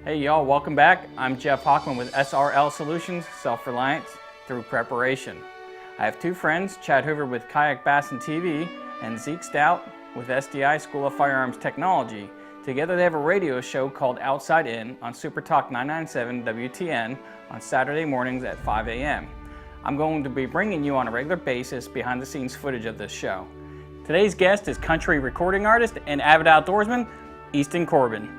Hey y'all, welcome back. I'm Jeff Hockman with SRL Solutions, Self-Reliance Through Preparation. I have two friends, Chad Hoover with Kayak Bass and TV and Zeke Stout with SDI School of Firearms Technology. Together they have a radio show called Outside In on Super Talk 997 WTN on Saturday mornings at 5 a.m. I'm going to be bringing you on a regular basis behind the scenes footage of this show. Today's guest is country recording artist and avid outdoorsman, Easton Corbin.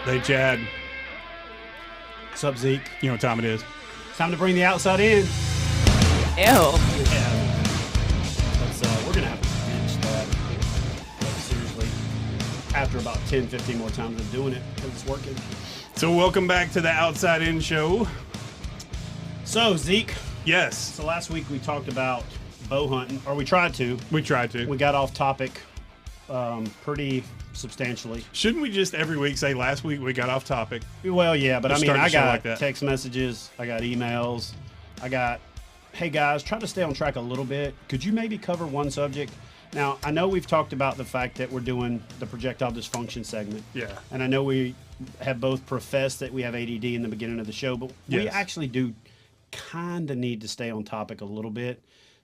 Hey, Chad. What's up, Zeke? You know what time it is? It's time to bring the outside in. Ew. Yeah. We're going to have to finish that. Like, seriously. After about 10, 15 more times of doing it, because it's working. So welcome back to the Outside In Show. So, Zeke. Yes. So last week we talked about bow hunting, or we tried to. We tried to. We got off topic pretty substantially. Shouldn't we just every week say last week we got off topic? Well, yeah, but Just I mean, start the I show got like that. text messages, I got emails, I got, hey guys, try to stay on track a little bit. Could you maybe cover one subject? Now, I know we've talked about the fact that we're doing the projectile dysfunction segment. Yeah. And I know we have both professed that we have ADD in the beginning of the show, but we Yes. actually do kind of need to stay on topic a little bit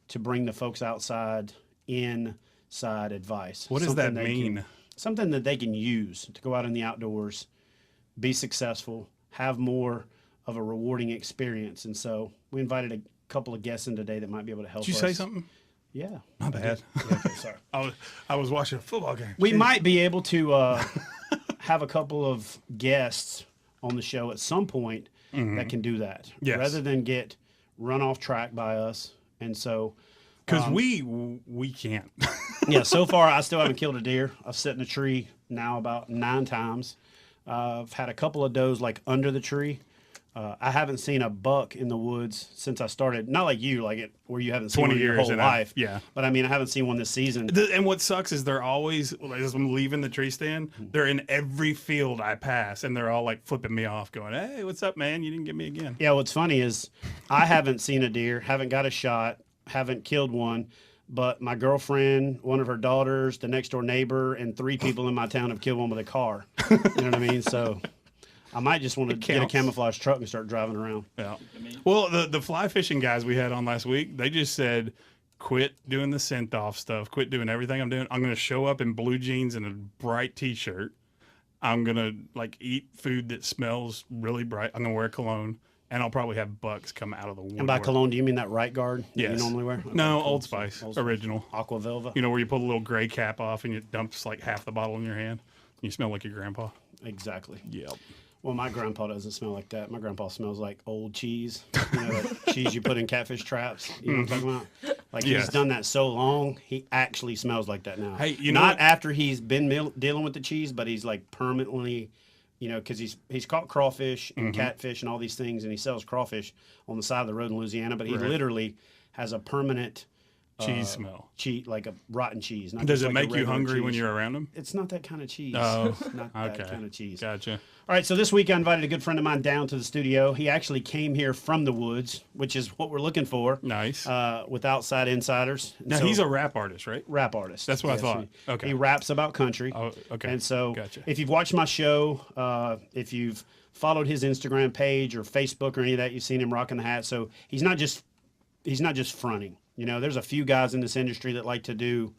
to bring the folks outside inside advice. What does that Something they mean? can- something that they can use to go out in the outdoors, be successful, have more of a rewarding experience. And so we invited a couple of guests in today that might be able to help Did you us. say something? Yeah. My bad. Yeah, okay, sorry. I was watching a football game. We might be able to have a couple of guests on the show at some point that can do that. Yes. Rather than get run off track by us. And so Because we can't. yeah, so far I still haven't killed a deer. I've sat in a tree now about 9 times. I've had a couple of does like under the tree. I haven't seen a buck in the woods since I started. Not like you, like it where you haven't seen 20 one your years whole and life. yeah. But I mean, I haven't seen one this season. And what sucks is they're always, as I'm leaving the tree stand, they're in every field I pass, and they're all like flipping me off, going, hey, what's up, man? You didn't get me again. Yeah, what's funny is I haven't seen a deer, haven't got a shot, haven't killed one. But my girlfriend, one of her daughters, the next door neighbor, and 3 people in my town have killed one with a car. You know what I mean? So I might just want to get a counts. camouflage truck and start driving around. Yeah. Well, the fly fishing guys we had on last week, they just said, quit doing the scent off stuff. Quit doing everything I'm doing. I'm going to show up in blue jeans and a bright T-shirt. I'm going to like eat food that smells really bright. I'm going to wear cologne, and I'll probably have bucks come out of the woodwork. And by cologne, do you mean that right guard that Yes. you normally wear? No, Okay, Old cool. Spice, Old Spice. original. Aqua Velva. You know, where you pull a little gray cap off and you dump just like half the bottle in your hand. You smell like your grandpa. Exactly. Yep. Well, my grandpa doesn't smell like that. My grandpa smells like old cheese. You know, that cheese you put in catfish traps. You know what I'm talking about? Like Yes. he's done that so long, he actually smells like that now. Hey, you know not what? after he's been dealing with the cheese, but he's like permanently, you know, because he's caught crawfish and catfish and all these things, and he sells crawfish on the side of the road in Louisiana. But he Right. literally has a permanent Cheese smell. cheese, like a rotten cheese. Not Does just it like a make you regular hungry when cheese. you're around them? It's not that kind of cheese. Oh, Not okay. that kind of cheese. Gotcha. All right, so this week I invited a good friend of mine down to the studio. He actually came here from the woods, which is what we're looking for. Nice. With Outside Insiders. And Now, so- he's a rap artist, right? rap artist. That's what I thought. Okay. He raps about country. Oh, okay. And so Gotcha. if you've watched my show, if you've followed his Instagram page or Facebook or any of that, you've seen him rocking the hat. So he's not just fronting. You know, there's a few guys in this industry that like to do,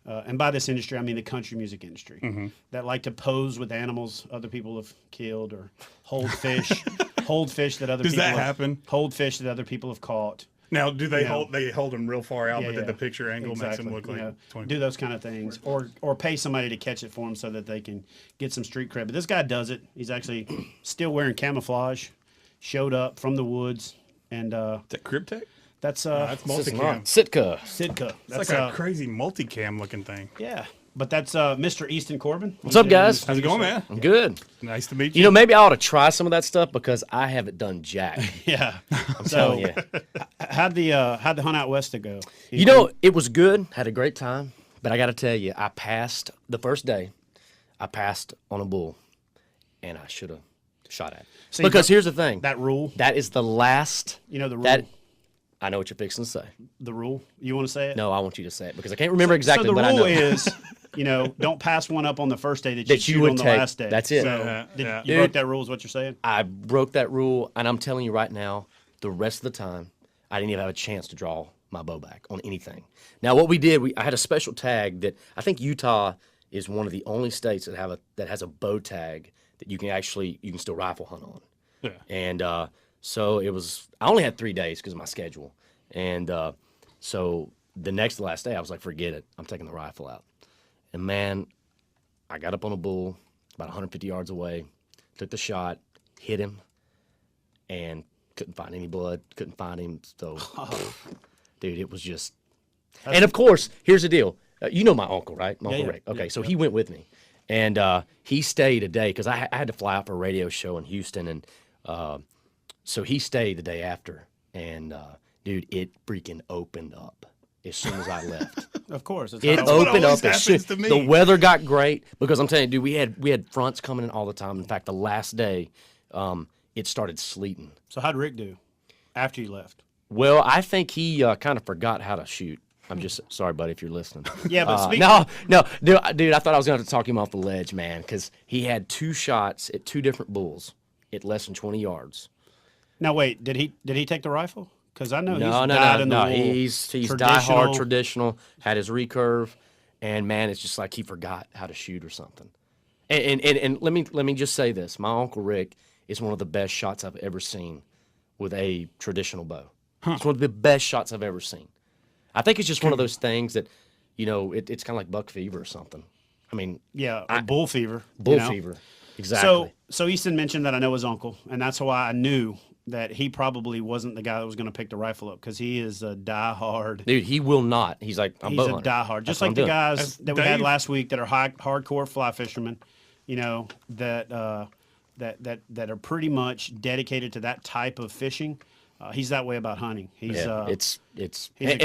and by this industry, I mean the country music industry, Mm-hmm. that like to pose with animals other people have killed or hold fish, that other Does people that have, happen? hold fish that other people have caught. Now, do they Yeah. hold him real far out, Yeah, but then yeah. the picture angle makes him look You like know, 20? do those kind of things, or pay somebody to catch it for them so that they can get some street cred. But this guy does it. He's actually still wearing camouflage. Showed up from the woods, and Is that Cryptech? that's That's This is multicam. not Sitka. Sitka. It's That's like a crazy multicam looking thing. yeah. But that's Mr. Easton Corbin. What's up, guys? How's it going, man? I'm good. Nice to meet You you. know, maybe I ought to try some of that stuff because I haven't done jack. Yeah. I'm So telling you. how'd the hunt out west to go? You know, it was good. Had a great time. But I got to tell you, I passed the first day. I passed on a bull, and I should have shot at. See, Because that- here's the thing. that rule. That is the last. You know the rule. That I know what you're fixing to say. The rule? You want to say it? No, I want you to say it because I can't remember exactly. So the but rule I know. is, don't pass one up on the first day that you That you shoot would on the take. last day. That's it. So Yeah. you broke that rule is what you're saying? I broke that rule, and I'm telling you right now, the rest of the time, I didn't even have a chance to draw my bow back on anything. Now, what we did, I had a special tag that I think Utah is one of the only states that has a bow tag that you can still rifle hunt on. Yeah. And so I only had 3 days because of my schedule. And so the last day, I was like, forget it. I'm taking the rifle out. And man, I got up on a bull about 150 yards away, took the shot, hit him, and couldn't find any blood, couldn't find him. So, dude, it was just. And of course, here's the deal. You know my uncle, right? My Uncle Rick. Okay, so he went with me. And he stayed a day because I had to fly out for a radio show in Houston. And so he stayed the day after. And, dude, it freaking opened up as soon as I left. Of course. It what opened always up as soon. happens to me. The weather got great because I'm telling you, dude, we had fronts coming in all the time. In fact, the last day, it started sleeting. So how'd Rick do after you left? Well, I think he kind of forgot how to shoot. I'm just sorry, buddy, if you're listening. Yeah, but speaking no, dude, I thought I was going to have to talk him off the ledge, man, because he had 2 shots at 2 different bulls at less than 20 yards. Now wait, did he take the rifle? Because I know No, he's no, died no, in the no. wool. He's diehard traditional. Had his recurve, and man, it's just like he forgot how to shoot or something. And let me just say this: my Uncle Rick is one of the best shots I've ever seen with a traditional bow. It's one of the best shots I've ever seen. I think it's just one of those things that, it's kind of like buck fever or something. I mean, bull fever. bull fever. Exactly. So Easton mentioned that I know his uncle, and that's why I knew that he probably wasn't the guy that was going to pick the rifle up because he is a diehard. Dude, he will not. He's like, I'm He's bow a hunter. diehard, just That's what like I'm the doing. guys that we had Dave. last week that are hardcore fly fishermen. That are pretty much dedicated to that type of fishing. He's that way about hunting. He's and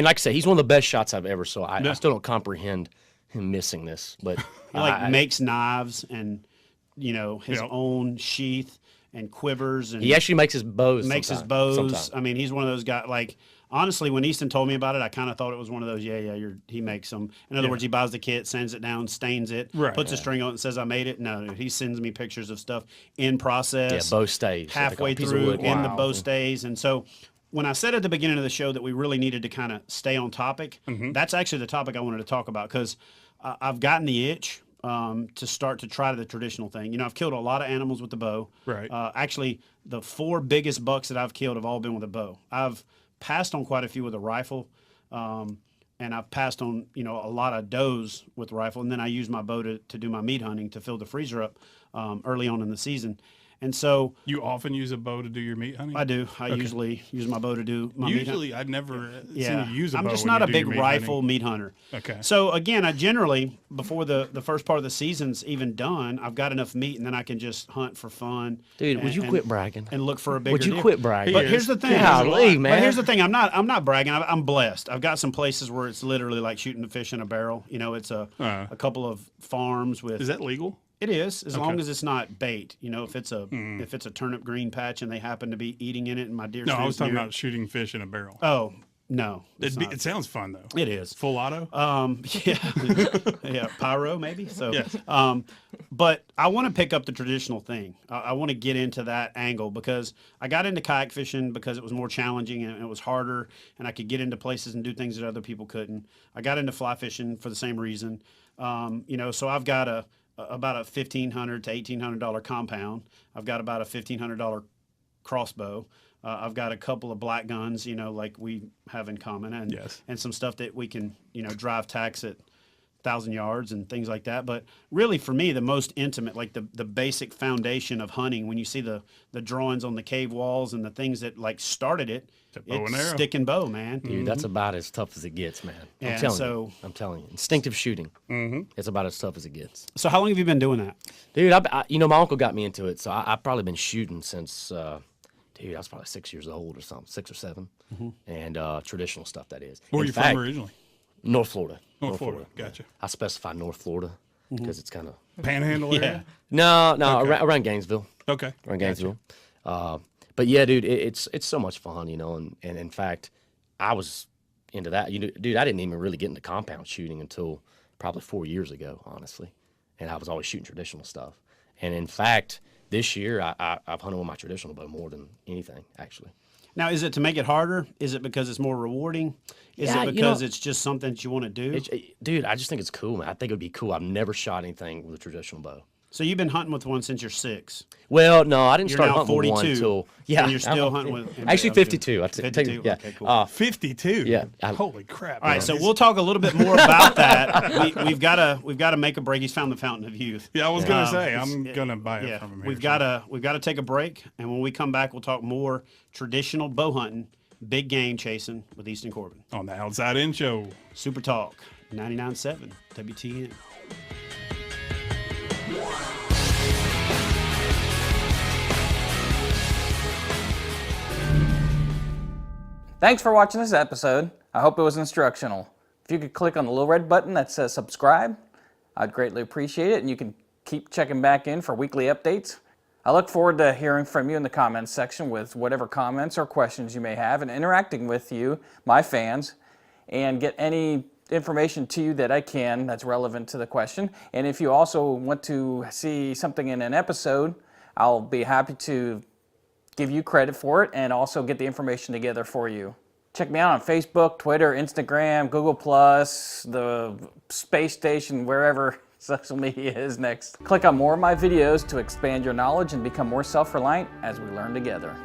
like I said, he's one of the best shots I've ever saw. I still don't comprehend him missing this, but he makes knives and his own sheath and quivers, and he actually makes his bows. Sometimes. I mean, he's one of those guys. Like honestly, when Easton told me about it, I kind of thought it was one of those. He makes them. In other words, he buys the kit, sends it down, stains it, puts a string on it, and says, "I made it." No, he sends me pictures of stuff in process. Yeah, bow stays. Halfway Like a piece of through wood. in the bow stays, and so. When I said at the beginning of the show that we really needed to kind of stay on topic, that's actually the topic I wanted to talk about because I've gotten the itch to start to try the traditional thing. I've killed a lot of animals with the bow. Right. Actually, the 4 biggest bucks that I've killed have all been with a bow. I've passed on quite a few with a rifle, and I've passed on a lot of does with the rifle, and then I use my bow to do my meat hunting to fill the freezer up early on in the season. And so You often use a bow to do your meat hunting? I do. I usually use my bow to do my meat hunting. Usually, I've never seen you use a bow. I'm just when not you a do big your meat rifle hunting. meat hunter. Okay. So again, I generally before the first part of the season's even done, I've got enough meat, and then I can just hunt for fun. Dude, would you quit bragging? and look for a bigger? Would you deer. quit bragging? But He here's is. the thing. Golly, man. But here's the thing. I'm not bragging. I'm blessed. I've got some places where it's literally like shooting a fish in a barrel. It's a couple of farms with. Is that legal? It is, as long as it's not bait. If it's a turnip green patch and they happen to be eating in it, and my deer. No, I was stands talking near about shooting fish in a barrel. Oh no, It sounds fun though. it is. Full auto. Yeah, pyro maybe. So, Yes. but I want to pick up the traditional thing. I want to get into that angle because I got into kayak fishing because it was more challenging and it was harder, and I could get into places and do things that other people couldn't. I got into fly fishing for the same reason. So I've got about a $1,500 to $1,800 compound. I've got about a $1,500 crossbow. I've got a couple of black guns, like we have in common, and some stuff that we can, drive tacks at 1,000 yards and things like that. But really, for me, the most intimate, like the basic foundation of hunting, when you see the drawings on the cave walls and the things that like started it, bow and it's arrow. stick and bow, man. Dude, that's about as tough as it gets, man. And I'm telling you. Instinctive shooting. It's about as tough as it gets. So how long have you been doing that? Dude, my uncle got me into it, so I've probably been shooting since, I was probably 6 years old or something, 6 or 7, and traditional stuff that is. Where are In you fact, from originally? North Florida. North Florida. Gotcha. I specify North Florida because it's kind of Panhandle area. no, around Gainesville. Okay. Around Gainesville. But yeah, dude, it's so much fun, and in fact, I was into that. Dude, I didn't even really get into compound shooting until probably 4 years ago, honestly. And I was always shooting traditional stuff. And in fact, this year I've hunted with my traditional bow more than anything, actually. Now, is it to make it harder? Is it because it's more rewarding? Is Yeah, it because it's just something that you want to do? Dude, I just think it's cool, man. I think it would be cool. I've never shot anything with a traditional bow. So you've been hunting with one since you're 6. Well, no, I didn't You're start now hunting with 42, one until and you're still hunting with. Actually, 52. I 52. Yeah. Okay, cool. 52. Yeah. Holy crap. All right, man. so we'll talk a little bit more about that. We've got to make a break. He's found the fountain of youth. Yeah, I was gonna say it's- I'm gonna buy it Yeah, from him. Here we've got to take a break, and when we come back, we'll talk more traditional bow hunting, big game chasing with Easton Corbin. on the Outside In Show. Super Talk 99.7 WTN. Thanks for watching this episode. I hope it was instructional. If you could click on the little red button that says subscribe, I'd greatly appreciate it, and you can keep checking back in for weekly updates. I look forward to hearing from you in the comments section with whatever comments or questions you may have and interacting with you, my fans, and get any information to you that I can that's relevant to the question. And if you also want to see something in an episode, I'll be happy to give you credit for it and also get the information together for you. Check me out on Facebook, Twitter, Instagram, Google+, the space station, wherever social media is next. Click on more of my videos to expand your knowledge and become more self-reliant as we learn together.